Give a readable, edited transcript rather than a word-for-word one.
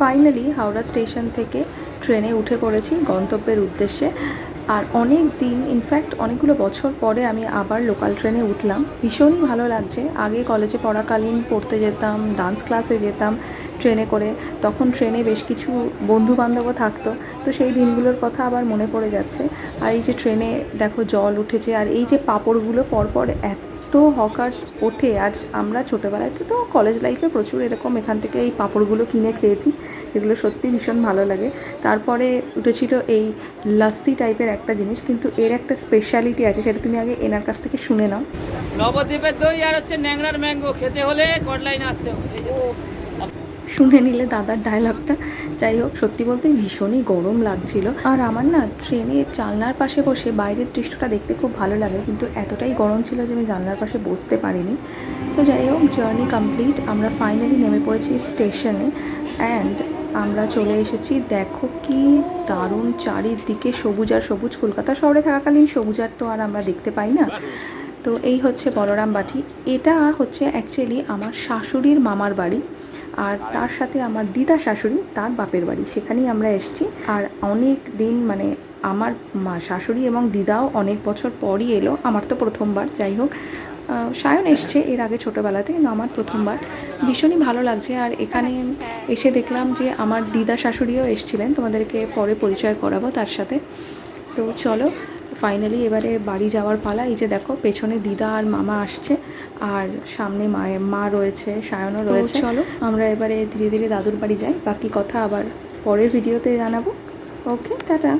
Finally Howrah station থেকে ট্রেনে উঠে পড়েছি গন্তব্যের উদ্দেশ্যে। আর অনেক দিন, ইনফ্যাক্ট অনেকগুলো বছর পরে আমি আবার লোকাল ট্রেনে উঠলাম। ভীষণই ভালো লাগছে। আগে কলেজে পড়াকালীন পড়তে যেতাম, ডান্স ক্লাসে যেতাম ট্রেনে করে। তখন ট্রেনে বেশ কিছু বন্ধুবান্ধবও থাকতো, তো সেই দিনগুলোর কথা আবার মনে পড়ে যাচ্ছে। আর এই যে ট্রেনে দেখো জল উঠেছে, আর এই যে পাঁপড়গুলো পরপর এত হকার্স ওঠে। আর আমরা ছোটোবেলাতে তো কলেজ লাইফে প্রচুর এরকম এখান থেকে এই পাঁপড়গুলো কিনে খেয়েছি, যেগুলো সত্যি ভীষণ ভালো লাগে। তারপরে উঠেছিল এই লাস্সি টাইপের একটা জিনিস, কিন্তু এর একটা স্পেশালিটি আছে, সেটা তুমি আগে এনার কাছ থেকে শুনে নাও। নবদ্বীপের দই আর হচ্ছে ন্যাংরার ম্যাঙ্গো খেতে হলে কটলাইনে আসতে হবে। শুনে নিলে দাদার ডায়লগটা। যাই হোক, সত্যি বলতে ভীষণই গরম লাগছিল। আর আমার না ট্রেনের জানলার পাশে বসে বাইরের দৃশ্যটা দেখতে খুব ভালো লাগে, কিন্তু এতটাই গরম ছিল যে আমি জানলার পাশে বসতে পারিনি। তো যাই হোক, জার্নি কমপ্লিট। আমরা ফাইনালি নেমে পড়েছি স্টেশনে, অ্যান্ড আমরা চলে এসেছি। দেখো কি দারুণ চারিদিকে সবুজ আর সবুজ। কলকাতা শহরে থাকাকালীন সবুজ আর তো আর আমরা দেখতে পাই না। তো এই হচ্ছে বলরাম বাটি। এটা হচ্ছে অ্যাকচুয়ালি আমার শাশুড়ির মামার বাড়ি, আর তার সাথে আমার দিদা শাশুড়ি তার বাপের বাড়ি, সেখানেই আমরা এসেছি। আর অনেক দিন, মানে আমার মা শাশুড়ি এবং দিদাও অনেক বছর পরই এলো। আমার তো প্রথমবার। যাই হোক, সায়ন এসছে এর আগে ছোটোবেলাতে, কিন্তু আমার প্রথমবার। ভীষণই ভালো লাগছে। আর এখানে এসে দেখলাম যে আমার দিদা শাশুড়িও এসছিলেন, তোমাদেরকে পরে পরিচয় করাবো তার সাথে। তো চলো, ফাইনালি এবারে বাড়ি যাওয়ার পালা। এই যে দেখো পেছনে দিদা আর মামা আসছে, আর সামনে মা রয়েছে, সায়নও রয়েছে। চলো আমরা এবারে ধীরে ধীরে দাদুর বাড়ি যাই। বাকি কথা আবার পরের ভিডিওতে জানাবো। ওকে, টাটা।